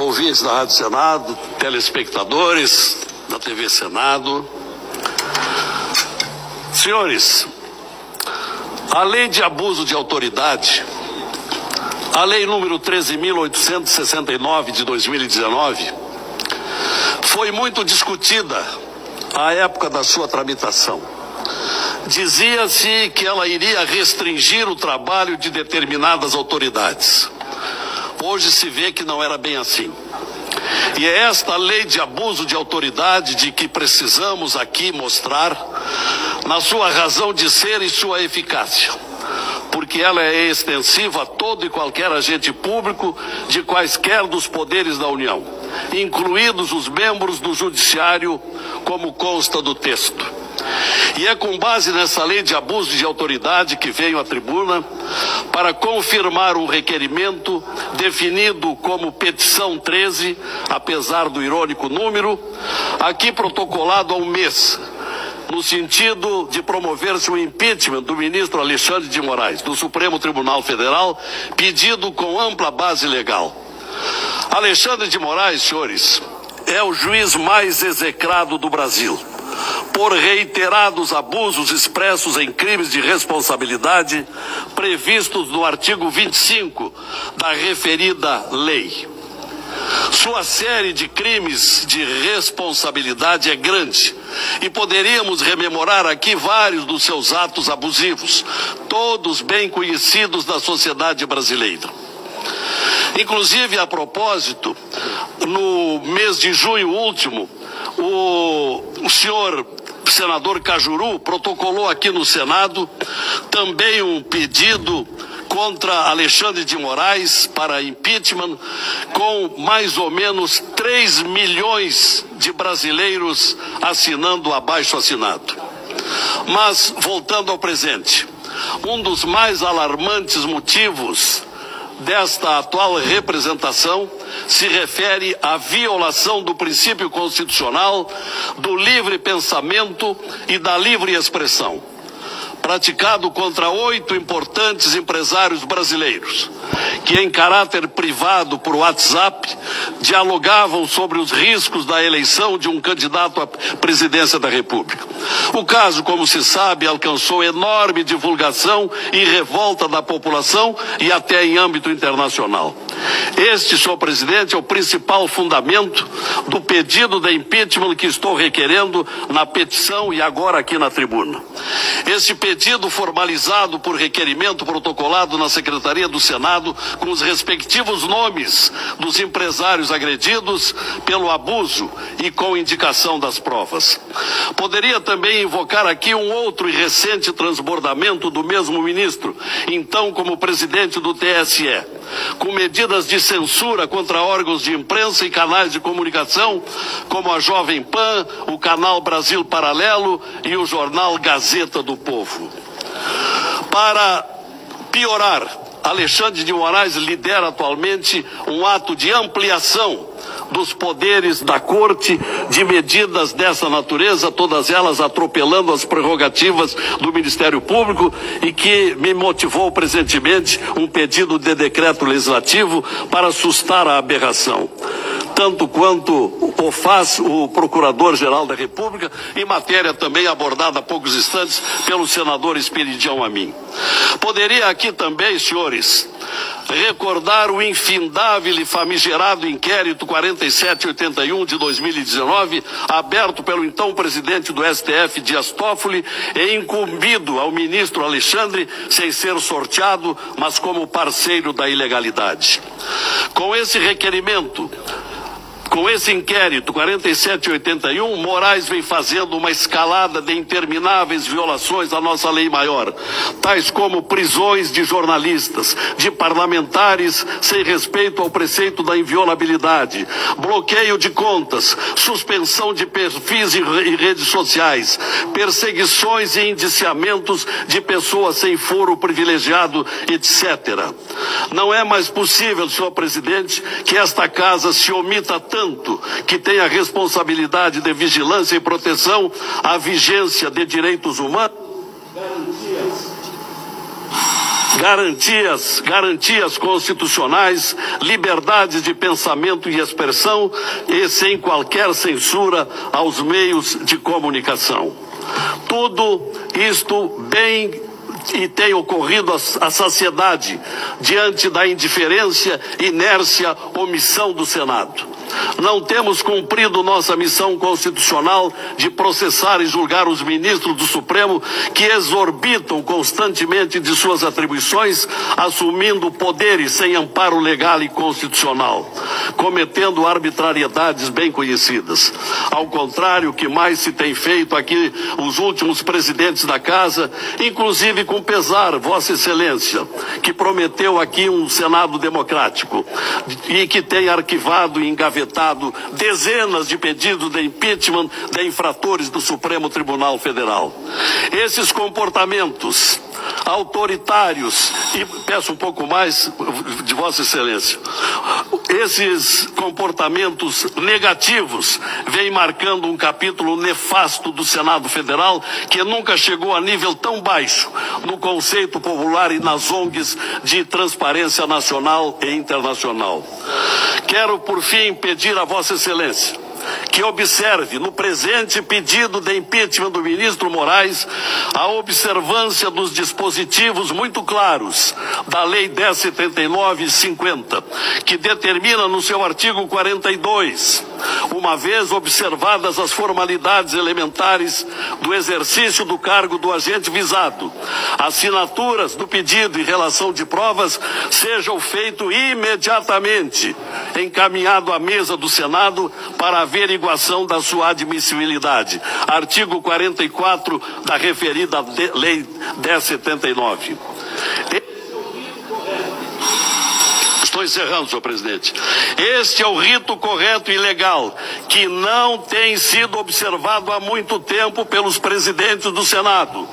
ouvintes da Rádio Senado, telespectadores da TV Senado. Senhores, a lei de abuso de autoridade, a lei número 13.869 de 2019, foi muito discutida à época da sua tramitação. Dizia-se que ela iria restringir o trabalho de determinadas autoridades. Hoje se vê que não era bem assim. E é esta lei de abuso de autoridade de que precisamos aqui mostrar na sua razão de ser e sua eficácia, porque ela é extensiva a todo e qualquer agente público de quaisquer dos poderes da União, incluídos os membros do Judiciário, como consta do texto. E é com base nessa lei de abuso de autoridade que venho à tribuna para confirmar um requerimento definido como petição 13, apesar do irônico número, aqui protocolado há um mês, no sentido de promover-se o impeachment do ministro Alexandre de Moraes, do Supremo Tribunal Federal, pedido com ampla base legal. Alexandre de Moraes, senhores, é o juiz mais execrado do Brasil, por reiterados abusos expressos em crimes de responsabilidade previstos no artigo 25 da referida lei. Sua série de crimes de responsabilidade é grande e poderíamos rememorar aqui vários dos seus atos abusivos, todos bem conhecidos da sociedade brasileira. Inclusive, a propósito, no mês de junho último, o senhor senador Cajuru protocolou aqui no Senado também um pedido contra Alexandre de Moraes para impeachment, com mais ou menos 3 milhões de brasileiros assinando o abaixo-assinado. Mas, voltando ao presente, um dos mais alarmantes motivos desta atual representação se refere à violação do princípio constitucional do livre pensamento e da livre expressão, praticado contra 8 importantes empresários brasileiros, que em caráter privado por WhatsApp dialogavam sobre os riscos da eleição de um candidato à presidência da República. O caso, como se sabe, alcançou enorme divulgação e revolta da população e até em âmbito internacional. Este, senhor presidente, é o principal fundamento do pedido de impeachment que estou requerendo na petição e agora aqui na tribuna. Esse pedido, formalizado por requerimento protocolado na Secretaria do Senado, com os respectivos nomes dos empresários agredidos pelo abuso e com indicação das provas. Poderia também invocar aqui um outro e recente transbordamento do mesmo ministro, então como presidente do TSE, com medidas de censura contra órgãos de imprensa e canais de comunicação, como a Jovem Pan, o canal Brasil Paralelo e o jornal Gazeta do Povo. Para piorar, Alexandre de Moraes lidera atualmente um ato de ampliação dos poderes da Corte de medidas dessa natureza, todas elas atropelando as prerrogativas do Ministério Público, e que me motivou presentemente um pedido de decreto legislativo para assustar a aberração, tanto quanto o faz o Procurador-Geral da República, em matéria também abordada há poucos instantes pelo senador Esperidião Amin. Poderia aqui também, senhores, recordar o infindável e famigerado inquérito 4781 de 2019, aberto pelo então presidente do STF, Dias Toffoli, e incumbido ao ministro Alexandre, sem ser sorteado, mas como parceiro da ilegalidade. Com esse requerimento, com esse inquérito 4781, Moraes vem fazendo uma escalada de intermináveis violações à nossa lei maior, tais como prisões de jornalistas, de parlamentares sem respeito ao preceito da inviolabilidade, bloqueio de contas, suspensão de perfis em redes sociais, perseguições e indiciamentos de pessoas sem foro privilegiado, etc. Não é mais possível, senhor presidente, que esta casa se omita tanto que tem a responsabilidade de vigilância e proteção à vigência de direitos humanos, garantias garantias constitucionais, liberdades de pensamento e expressão e sem qualquer censura aos meios de comunicação. Tudo isto bem e tem ocorrido à saciedade diante da indiferença, inércia, omissão do Senado. Não temos cumprido nossa missão constitucional de processar e julgar os ministros do Supremo que exorbitam constantemente de suas atribuições, assumindo poderes sem amparo legal e constitucional, cometendo arbitrariedades bem conhecidas. Ao contrário, o que mais se tem feito aqui, os últimos presidentes da Casa, inclusive com pesar, Vossa Excelência, que prometeu aqui um Senado democrático e que tem arquivado e engavetado dezenas de pedidos de impeachment de infratores do Supremo Tribunal Federal. Esses comportamentos autoritários, e peço um pouco mais de Vossa Excelência, esses comportamentos negativos vêm marcando um capítulo nefasto do Senado Federal que nunca chegou a nível tão baixo no conceito popular e nas ONGs de transparência nacional e internacional. Quero, por fim, pedir a Vossa Excelência que observe no presente pedido de impeachment do ministro Moraes a observância dos dispositivos muito claros da Lei 10.79 e 50, que determina no seu artigo 42, uma vez observadas as formalidades elementares do exercício do cargo do agente visado, assinaturas do pedido e relação de provas sejam feito imediatamente encaminhado à mesa do Senado para averiguação da sua admissibilidade. Artigo 44 da referida Lei 10.79. Estou encerrando, senhor presidente. Este é o rito correto e legal, que não tem sido observado há muito tempo pelos presidentes do Senado.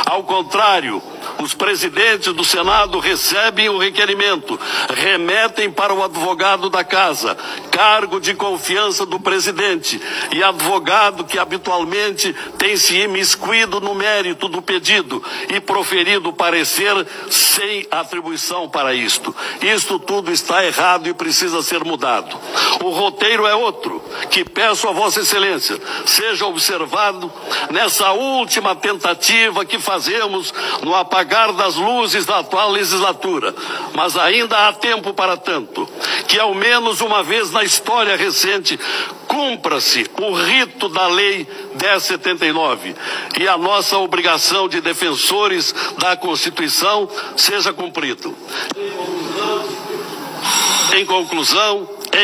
Ao contrário, os presidentes do Senado recebem o requerimento, remetem para o advogado da casa, cargo de confiança do presidente, e advogado que habitualmente tem se imiscuído no mérito do pedido e proferido parecer sem atribuição para isto. Isto tudo está errado e precisa ser mudado. O roteiro é outro, que peço a Vossa Excelência seja observado nessa última tentativa que fazemos no apagar das luzes da atual legislatura, mas ainda há tempo para tanto, que ao menos uma vez na história recente cumpra-se o rito da Lei 10.79 e a nossa obrigação de defensores da Constituição seja cumprido. Em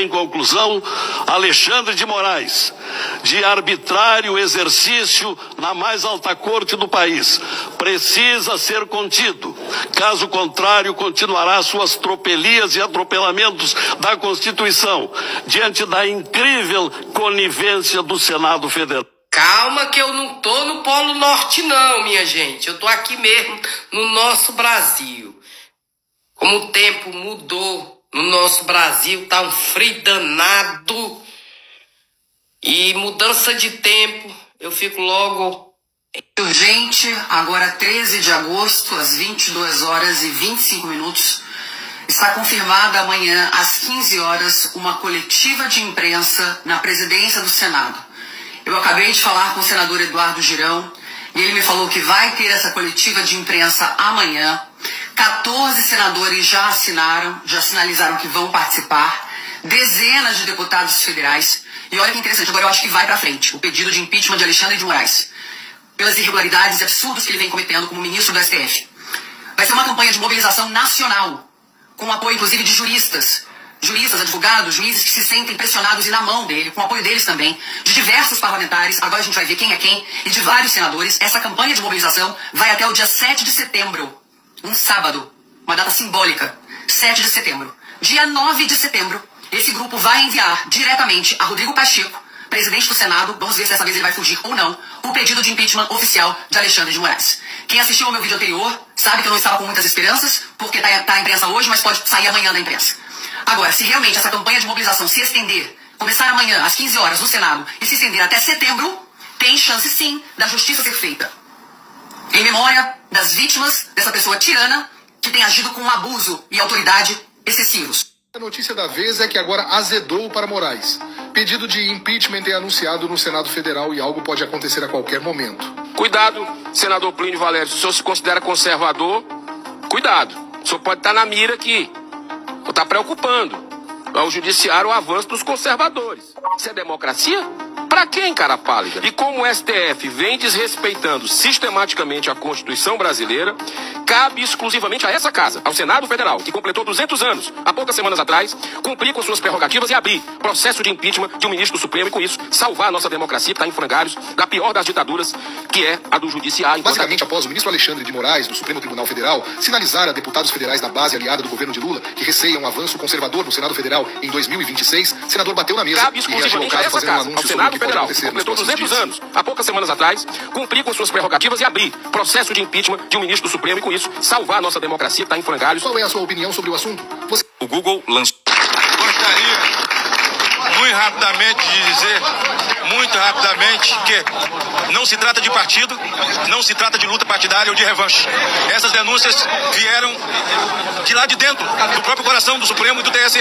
conclusão, Alexandre de Moraes, de arbitrário exercício na mais alta corte do país, precisa ser contido. Caso contrário, continuará suas tropelias e atropelamentos da Constituição, diante da incrível conivência do Senado Federal. Calma que eu não tô no Polo Norte não, minha gente. Eu tô aqui mesmo no nosso Brasil. Como o tempo mudou no nosso Brasil, tá um frio danado. E mudança de tempo, eu fico logo... Urgente, agora 13 de agosto, às 22 horas e 25 minutos, está confirmada amanhã, às 15 horas, uma coletiva de imprensa na presidência do Senado. Eu acabei de falar com o senador Eduardo Girão, e ele me falou que vai ter essa coletiva de imprensa amanhã. 14 senadores já sinalizaram que vão participar, dezenas de deputados federais. E olha que interessante, agora eu acho que vai para frente o pedido de impeachment de Alexandre de Moraes, pelas irregularidades e absurdos que ele vem cometendo como ministro do STF. Vai ser uma campanha de mobilização nacional, com o apoio inclusive de juristas, advogados, juízes que se sentem pressionados e na mão dele, com o apoio deles também, de diversos parlamentares, agora a gente vai ver quem é quem, e de vários senadores. Essa campanha de mobilização vai até o dia 7 de setembro, um sábado, uma data simbólica, 7 de setembro. Dia 9 de setembro, esse grupo vai enviar diretamente a Rodrigo Pacheco, presidente do Senado, vamos ver se dessa vez ele vai fugir ou não, o pedido de impeachment oficial de Alexandre de Moraes. Quem assistiu ao meu vídeo anterior sabe que eu não estava com muitas esperanças, porque tá a imprensa hoje, mas pode sair amanhã da imprensa. Agora, se realmente essa campanha de mobilização se estender, começar amanhã às 15 horas no Senado e se estender até setembro, tem chance sim da justiça ser feita. Em memória das vítimas dessa pessoa tirana que tem agido com abuso e autoridade excessivos. A notícia da vez é que agora azedou para Moraes. Pedido de impeachment é anunciado no Senado Federal e algo pode acontecer a qualquer momento. Cuidado, senador Plínio Valério, se o senhor se considera conservador, cuidado. O senhor pode estar na mira aqui. Está preocupando ao judiciário o avanço dos conservadores. Isso é democracia? Para quem, cara pálida? E como o STF vem desrespeitando sistematicamente a Constituição brasileira, cabe exclusivamente a essa casa, ao Senado Federal, que completou 200 anos, há poucas semanas atrás, cumprir com suas prerrogativas e abrir processo de impeachment de um ministro do Supremo e, com isso, salvar a nossa democracia, que está em frangalhos, da pior das ditaduras, que é a do judiciário. Basicamente, após o ministro Alexandre de Moraes, do Supremo Tribunal Federal, sinalizar a deputados federais da base aliada do governo de Lula que receiam um avanço conservador no Senado Federal em 2026, o senador bateu na mesa cabe e reagiu ao caso fazendo um anúncio sobre o que pode acontecer completou 200 anos, há poucas semanas atrás, cumprir com suas prerrogativas e abrir processo de impeachment de um ministro do Supremo e, com isso, salvar a nossa democracia, que está em frangalhos. Qual é a sua opinião sobre o assunto? O Google lançou... Gostaria, muito rapidamente, de dizer, muito rapidamente, que não se trata de partido, não se trata de luta partidária ou de revanche. Essas denúncias vieram de lá de dentro, do próprio coração do Supremo e do TSE.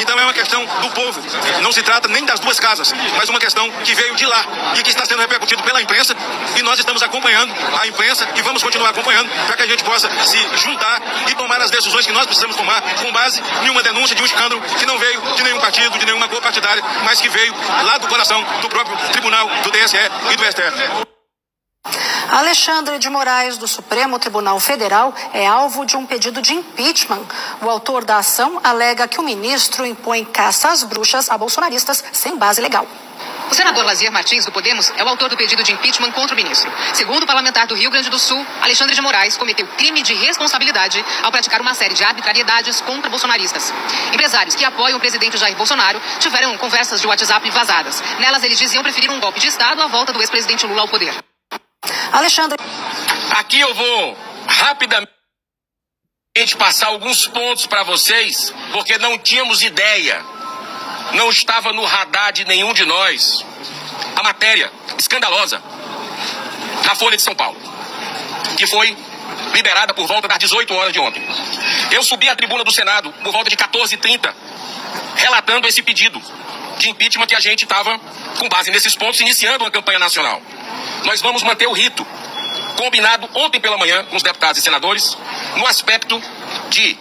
Então é uma questão do povo. Não se trata nem das duas casas, mas uma questão que veio de lá e que está sendo repercutido pela imprensa, e nós estamos acompanhando a imprensa e vamos continuar acompanhando para que a gente possa se juntar e tomar as decisões que nós precisamos tomar com base em uma denúncia de um escândalo que não veio de nenhum partido, de nenhuma cor partidária, mas que veio lá do coração do próprio Tribunal, do TSE e do STF. Alexandre de Moraes, do Supremo Tribunal Federal, é alvo de um pedido de impeachment. O autor da ação alega que o ministro impõe caça às bruxas a bolsonaristas sem base legal. O senador Lazier Martins, do Podemos, é o autor do pedido de impeachment contra o ministro. Segundo o parlamentar do Rio Grande do Sul, Alexandre de Moraes cometeu crime de responsabilidade ao praticar uma série de arbitrariedades contra bolsonaristas. Empresários que apoiam o presidente Jair Bolsonaro tiveram conversas de WhatsApp vazadas. Nelas, eles diziam preferir um golpe de Estado à volta do ex-presidente Lula ao poder. Alexandre... Aqui eu vou rapidamente passar alguns pontos para vocês, porque não tínhamos ideia, não estava no radar de nenhum de nós, a matéria escandalosa da Folha de São Paulo, que foi liberada por volta das 18 horas de ontem. Eu subi à tribuna do Senado por volta de 14h30, relatando esse pedido de impeachment que a gente estava, com base nesses pontos, iniciando uma campanha nacional. Nós vamos manter o rito combinado ontem pela manhã com os deputados e senadores, no aspecto de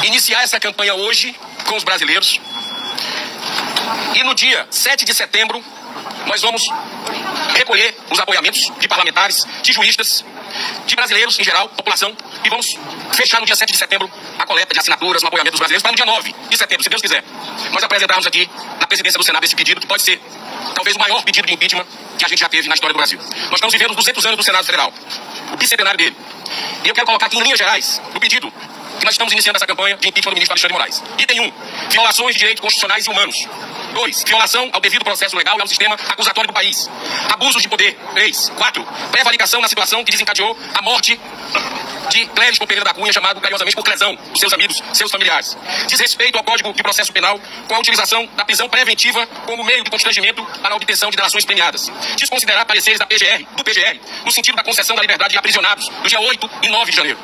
iniciar essa campanha hoje com os brasileiros. E no dia 7 de setembro, nós vamos recolher os apoiamentos de parlamentares, de juristas, de brasileiros em geral, população, e vamos fechar no dia 7 de setembro a coleta de assinaturas no apoiamento dos brasileiros para no dia 9 de setembro, se Deus quiser. Nós apresentarmos aqui na presidência do Senado esse pedido, que pode ser talvez o maior pedido de impeachment que a gente já teve na história do Brasil. Nós estamos vivendo os 200 anos do Senado Federal, o bicentenário dele. E eu quero colocar aqui em linhas gerais o pedido que nós estamos iniciando essa campanha de impeachment do ministro Alexandre de Moraes. Item 1, violações de direitos constitucionais e humanos. 2, violação ao devido processo legal e ao sistema acusatório do país. Abusos de poder. 3, 4, prevaricação na situação que desencadeou a morte de Clériston Pereira da Cunha, chamado carinhosamente por Clezão, dos seus amigos, seus familiares. Desrespeito ao Código de Processo Penal com a utilização da prisão preventiva como meio de constrangimento para a obtenção de delações premiadas. Desconsiderar pareceres do PGR, no sentido da concessão da liberdade de aprisionados, do dia 8 e 9 de janeiro.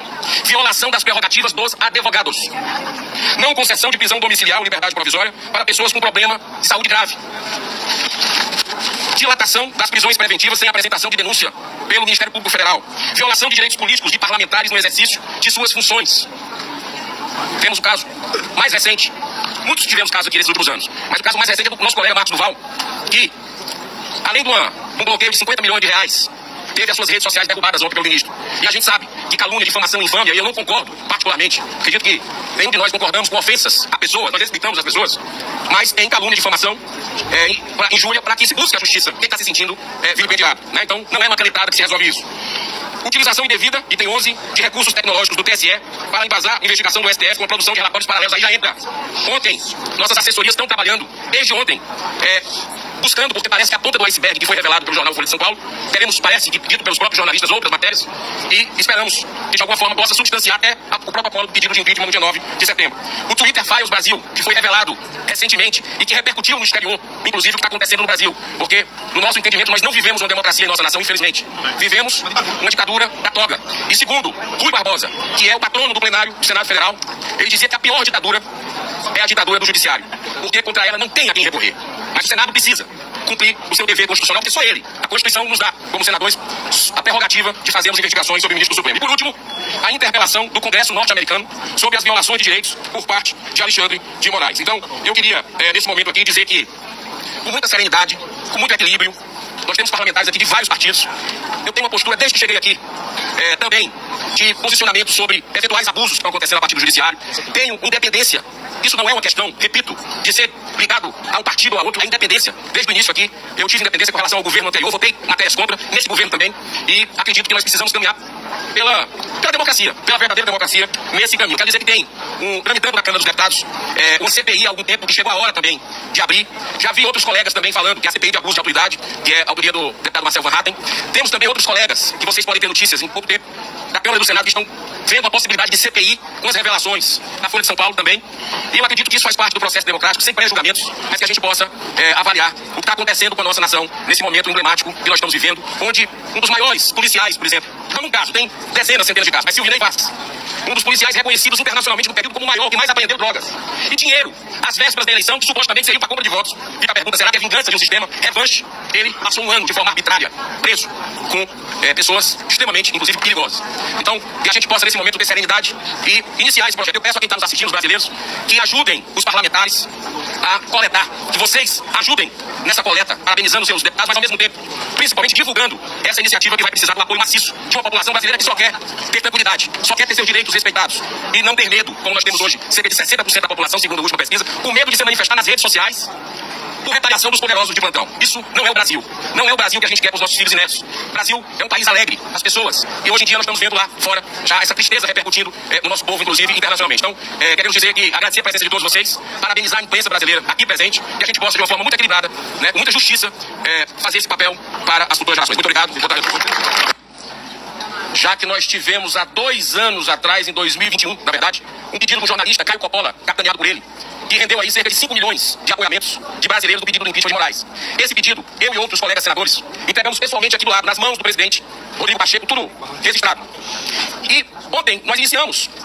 Violação das prerrogativas dos advogados. Não concessão de prisão domiciliar ou liberdade provisória para pessoas com problema de saúde grave. Dilatação das prisões preventivas sem apresentação de denúncia pelo Ministério Público Federal. Violação de direitos políticos de parlamentares no exercício de suas funções. Temos o caso mais recente, muitos tivemos casos aqui nesses últimos anos, mas o caso mais recente é do nosso colega Marcos Duval, que, além de um bloqueio de 50 milhões de reais, teve as suas redes sociais derrubadas ontem pelo ministro. E a gente sabe que calúnia, difamação, infâmia, e eu não concordo particularmente, acredito que nenhum de nós concordamos com ofensas a pessoas, nós respeitamos as pessoas, mas em calúnia, difamação, injúria, para que se busque a justiça, quem está se sentindo vilipendiado, né? Então não é uma canetada que se resolve isso. Utilização indevida, item 11, de recursos tecnológicos do TSE para embasar a investigação do STF com a produção de relatórios paralelos. Aí já entra. Ontem, nossas assessorias estão trabalhando, desde ontem, buscando, porque parece que a ponta do iceberg que foi revelado pelo jornal Folha de São Paulo, teremos, parece que dito pelos próprios jornalistas, outras matérias, e esperamos que de alguma forma possa substanciar até o protocolo do pedido de impeachment no dia 9 de setembro. O Twitter Files Brasil, que foi revelado recentemente e que repercutiu no exterior, inclusive o que está acontecendo no Brasil, porque no nosso entendimento nós não vivemos uma democracia em nossa nação, infelizmente. Vivemos uma ditadura da toga. E segundo Rui Barbosa, que é o patrono do plenário do Senado Federal, ele dizia que a pior ditadura é a ditadura do judiciário, porque contra ela não tem a quem recorrer. Mas o Senado precisa cumprir o seu dever constitucional, porque só ele, a Constituição, nos dá, como senadores, a prerrogativa de fazermos investigações sobre o ministro do Supremo. E por último, a interpelação do Congresso norte-americano sobre as violações de direitos por parte de Alexandre de Moraes. Então, eu queria, nesse momento aqui, dizer que, com muita serenidade, com muito equilíbrio, nós temos parlamentares aqui de vários partidos. Eu tenho uma postura, desde que cheguei aqui, também, de posicionamento sobre eventuais abusos que estão acontecendo a partir do judiciário. Tenho independência. Isso não é uma questão, repito, de ser ligado a um partido ou a outro, é independência. Desde o início aqui, eu tive independência com relação ao governo anterior, votei matérias contra, nesse governo também, e acredito que nós precisamos caminhar pela democracia, pela verdadeira democracia, nesse caminho. Quero dizer que tem tramitando na Câmara dos Deputados uma CPI há algum tempo, que chegou a hora também de abrir. Já vi outros colegas também falando que a CPI de abuso de autoridade, que é a autoria do deputado Marcel Van Hatten. Temos também outros colegas, que vocês podem ter notícias em pouco tempo, da Câmara do Senado, que estão vendo a possibilidade de CPI com as revelações da Folha de São Paulo também. E eu acredito que isso faz parte do processo democrático, sem pré-julgamentos, mas que a gente possa avaliar o que está acontecendo com a nossa nação nesse momento emblemático que nós estamos vivendo, onde um dos maiores policiais, por exemplo, não um caso, tem dezenas, centenas de casos, mas Silvinei Vasquez, um dos policiais reconhecidos internacionalmente no período como o maior, que mais apreendeu drogas e dinheiro às vésperas da eleição, que supostamente seriam para compra de votos. Fica a pergunta, será que é vingança de um sistema? Revanche? Ele passou um ano de forma arbitrária, preso, com pessoas extremamente, inclusive, perigosas. Então, que a gente possa, nesse momento, ter serenidade e iniciar esse projeto. Eu peço a quem está nos assistindo, os brasileiros, que ajudem os parlamentares a coletar, que vocês ajudem nessa coleta, parabenizando seus deputados, mas ao mesmo tempo, principalmente divulgando essa iniciativa que vai precisar do apoio maciço de uma população brasileira que só quer ter tranquilidade, só quer ter seus direitos respeitados e não ter medo, como nós temos hoje, cerca de 60% da população, segundo a última pesquisa, com medo de se manifestar nas redes sociais por retaliação dos poderosos de plantão. Isso não é o Brasil. Não é o Brasil que a gente quer para os nossos filhos e netos. O Brasil é um país alegre, as pessoas. E hoje em dia nós estamos vendo lá fora já essa tristeza repercutindo no nosso povo, inclusive internacionalmente. Então, queremos dizer que agradecer a presença de todos vocês, parabenizar a imprensa brasileira aqui presente, que a gente possa, de uma forma muito equilibrada, né, com muita justiça, fazer esse papel para as futuras gerações. Muito obrigado. Já que nós tivemos há 2 anos atrás, em 2021, na verdade, um pedido do jornalista Caio Coppola, capitaneado por ele, que rendeu aí cerca de 5 milhões de apoiamentos de brasileiros do pedido do impeachment de Moraes. Esse pedido, eu e outros colegas senadores, entregamos pessoalmente aqui do lado, nas mãos do presidente Rodrigo Pacheco, tudo registrado. E ontem nós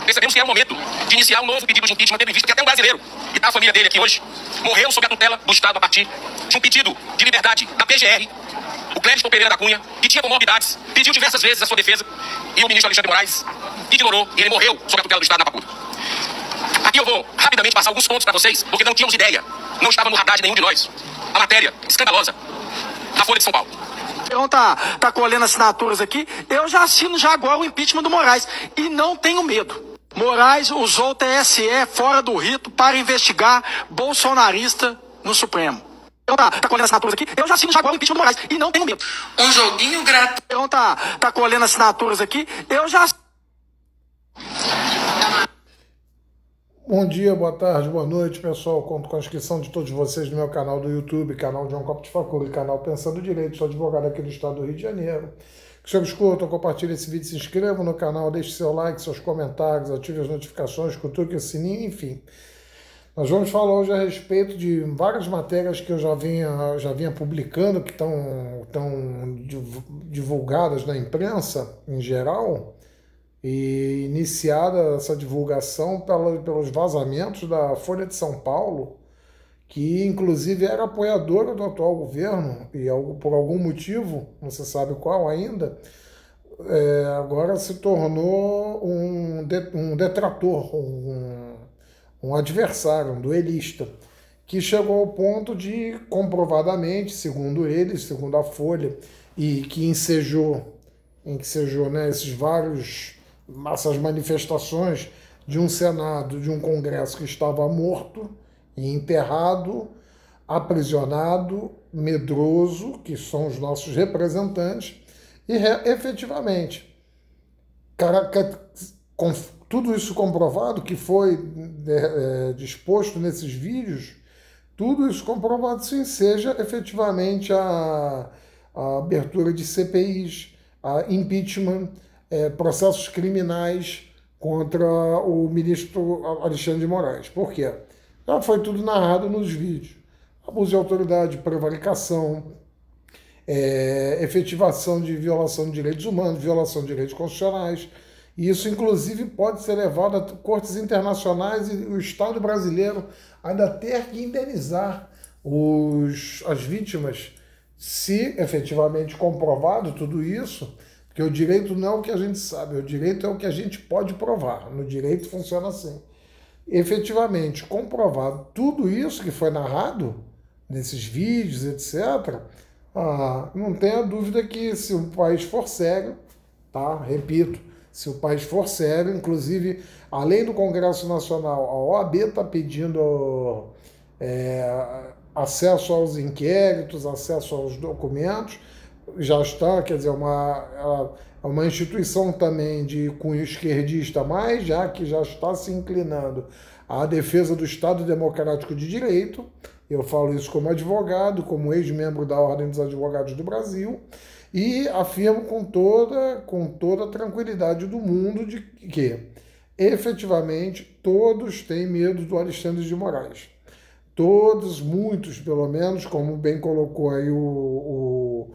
percebemos que era o momento de iniciar um novo pedido de impeachment, tendo em vista que até um brasileiro, e tá a família dele aqui hoje, morreu sob a tutela do Estado a partir de um pedido de liberdade da PGR, o Clériston Pereira da Cunha, que tinha comorbidades, pediu diversas vezes a sua defesa, e o ministro Alexandre de Moraes ignorou, e ele morreu sob a tutela do Estado na Papuda. Aqui eu vou rapidamente passar alguns pontos para vocês, porque não tínhamos ideia, não estava no radar de nenhum de nós, a matéria escandalosa da Folha de São Paulo. Então tá colhendo assinaturas aqui, eu já assino já agora o impeachment do Moraes, e não tenho medo. Moraes usou o TSE fora do rito para investigar bolsonarista no Supremo. Então tá colhendo assinaturas aqui, eu já assino já agora o impeachment do Moraes, e não tenho medo. Um joguinho gratuito. Então tá colhendo assinaturas aqui, eu já... Bom dia, boa tarde, boa noite, pessoal. Conto com a inscrição de todos vocês no meu canal do YouTube, canal John Copo de Facura, canal Pensando Direito. Sou advogado aqui do estado do Rio de Janeiro. Que vocês curtam, compartilhem esse vídeo, se inscrevam no canal, deixe seu like, seus comentários, ative as notificações, cutuque o sininho, enfim. Nós vamos falar hoje a respeito de várias matérias que eu já vinha publicando, que estão divulgadas na imprensa em geral, e iniciada essa divulgação pelos vazamentos da Folha de São Paulo, que inclusive era apoiadora do atual governo, e por algum motivo, não se sabe qual ainda, agora se tornou um detrator, um adversário, um duelista, que chegou ao ponto de, comprovadamente, segundo eles, segundo a Folha, e que ensejou né, essas manifestações de um Senado, de um Congresso que estava morto e enterrado, aprisionado, medroso, que são os nossos representantes, e efetivamente, com tudo isso comprovado, que foi disposto nesses vídeos, tudo isso comprovado, sim, seja efetivamente a abertura de CPIs, a impeachment, processos criminais contra o ministro Alexandre de Moraes. Por quê? Já foi tudo narrado nos vídeos. Abuso de autoridade, prevaricação, efetivação de violação de direitos humanos, violação de direitos constitucionais. E isso, inclusive, pode ser levado a cortes internacionais e o Estado brasileiro ainda ter que indenizar as vítimas, se efetivamente comprovado tudo isso, porque o direito não é o que a gente sabe, o direito é o que a gente pode provar. No direito funciona assim. Efetivamente comprovado tudo isso que foi narrado nesses vídeos, etc., não tenha dúvida que se o país for sério, tá? Repito, se o país for sério, inclusive, além do Congresso Nacional, a OAB está pedindo acesso aos inquéritos, acesso aos documentos, já está, quer dizer, uma instituição também de cunho esquerdista, mas já que já está se inclinando à defesa do Estado Democrático de Direito. Eu falo isso como advogado, como ex-membro da Ordem dos Advogados do Brasil, e afirmo com toda a tranquilidade do mundo de que, efetivamente, todos têm medo do Alexandre de Moraes. Todos, muitos pelo menos, como bem colocou aí o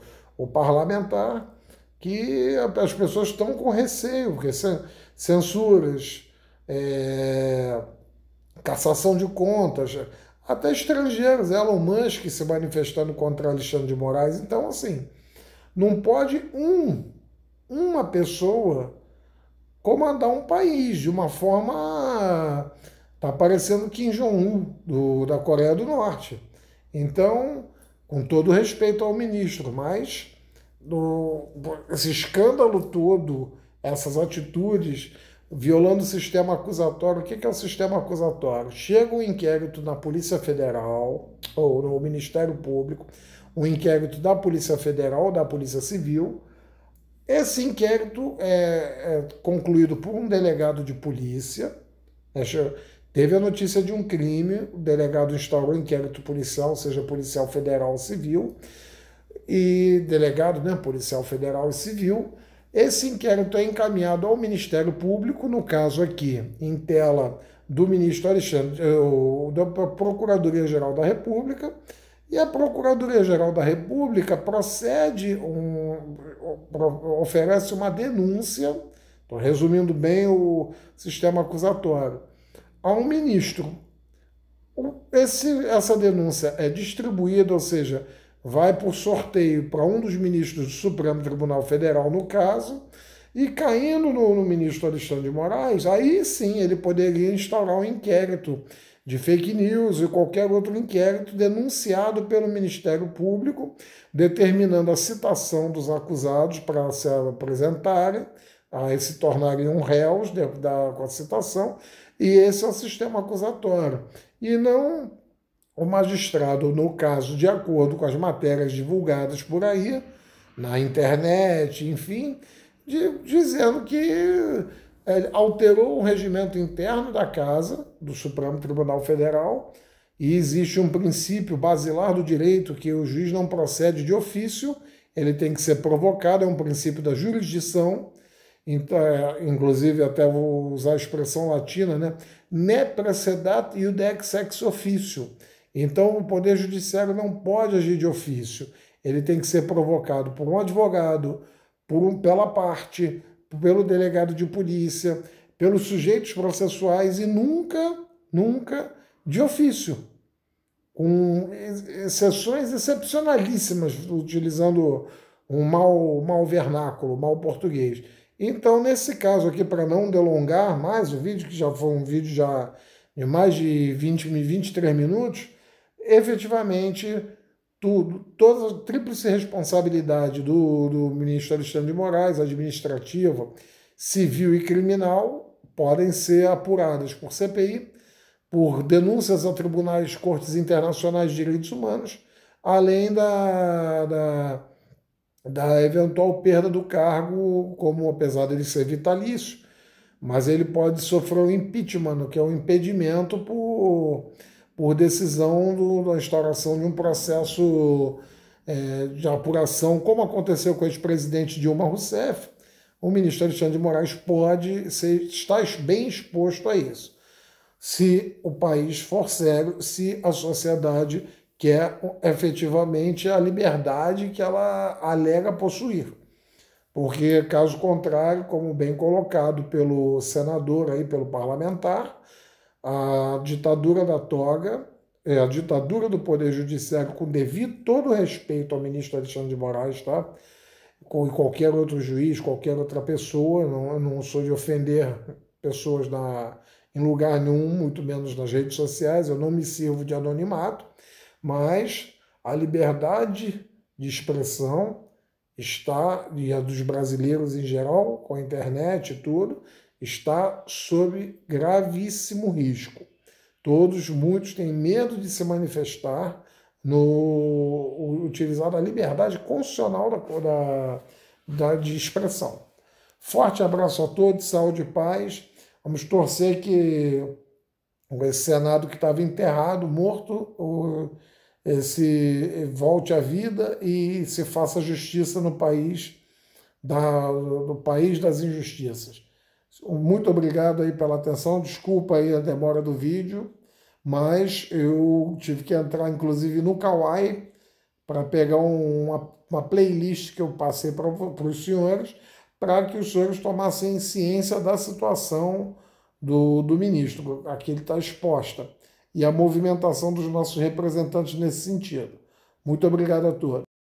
parlamentar, que as pessoas estão com receio, porque censuras, cassação de contas, até estrangeiros, Elon Musk se manifestando contra Alexandre de Moraes. Então, assim, não pode uma pessoa comandar um país de uma forma... Está parecendo Kim Jong-un da Coreia do Norte. Então, com todo respeito ao ministro, mas esse escândalo todo, essas atitudes, violando o sistema acusatório. O que é o sistema acusatório? Chega um inquérito na Polícia Federal, ou no Ministério Público, um inquérito da Polícia Federal ou da Polícia Civil. Esse inquérito é concluído por um delegado de polícia. Teve a notícia de um crime, o delegado instaurou inquérito policial, seja policial federal ou civil, e delegado, né, policial federal e civil. Esse inquérito é encaminhado ao Ministério Público, no caso aqui, em tela do ministro Alexandre, da Procuradoria-Geral da República, e a Procuradoria-Geral da República oferece uma denúncia, estou resumindo bem o sistema acusatório, a um ministro. Essa denúncia é distribuída, ou seja, vai por sorteio para um dos ministros do Supremo Tribunal Federal, no caso, e caindo no ministro Alexandre de Moraes, aí sim ele poderia instaurar um inquérito de fake news e qualquer outro inquérito denunciado pelo Ministério Público, determinando a citação dos acusados para se apresentarem, aí se tornariam réus com a citação, e esse é o sistema acusatório. E não o magistrado, no caso, de acordo com as matérias divulgadas por aí, na internet, enfim, dizendo que alterou o regimento interno da Casa, do Supremo Tribunal Federal, e existe um princípio basilar do direito que o juiz não procede de ofício, ele tem que ser provocado, é um princípio da jurisdição. Então, inclusive, até vou usar a expressão latina, né? Ne praecedat iudex ex officio. Então, o Poder Judiciário não pode agir de ofício. Ele tem que ser provocado por um advogado, pela parte, pelo delegado de polícia, pelos sujeitos processuais e nunca de ofício, com exceções excepcionalíssimas, utilizando um mau vernáculo, mau português. Então, nesse caso aqui, para não delongar mais o vídeo, que já foi um vídeo já de mais de 23 minutos, efetivamente, toda a tríplice responsabilidade do ministro Alexandre de Moraes, administrativa, civil e criminal, podem ser apuradas por CPI, por denúncias a tribunais, cortes internacionais de direitos humanos, além da eventual perda do cargo, como apesar dele ser vitalício, mas ele pode sofrer um impeachment, que é um impedimento por decisão da instauração de um processo de apuração, como aconteceu com o ex-presidente Dilma Rousseff. O ministro Alexandre de Moraes está bem exposto a isso. Se o país for sério, se a sociedade quer efetivamente a liberdade que ela alega possuir. Porque, caso contrário, como bem colocado pelo senador, pelo parlamentar, a ditadura da toga, a ditadura do Poder Judiciário, com devido todo respeito ao ministro Alexandre de Moraes, tá? Com qualquer outro juiz, qualquer outra pessoa, eu não sou de ofender pessoas em lugar nenhum, muito menos nas redes sociais, eu não me sirvo de anonimato, mas a liberdade de expressão está, e a dos brasileiros em geral, com a internet e tudo, está sob gravíssimo risco. Muitos têm medo de se manifestar, utilizar a liberdade constitucional de expressão. Forte abraço a todos, saúde e paz. Vamos torcer que esse Senado que estava enterrado, morto, se volte à vida e se faça justiça no país, do país das injustiças. Muito obrigado aí pela atenção, desculpa aí a demora do vídeo, mas eu tive que entrar inclusive no Kawaii para pegar uma playlist que eu passei para os senhores, para que os senhores tomassem ciência da situação do ministro, a que ele está exposta, e a movimentação dos nossos representantes nesse sentido. Muito obrigado a todos.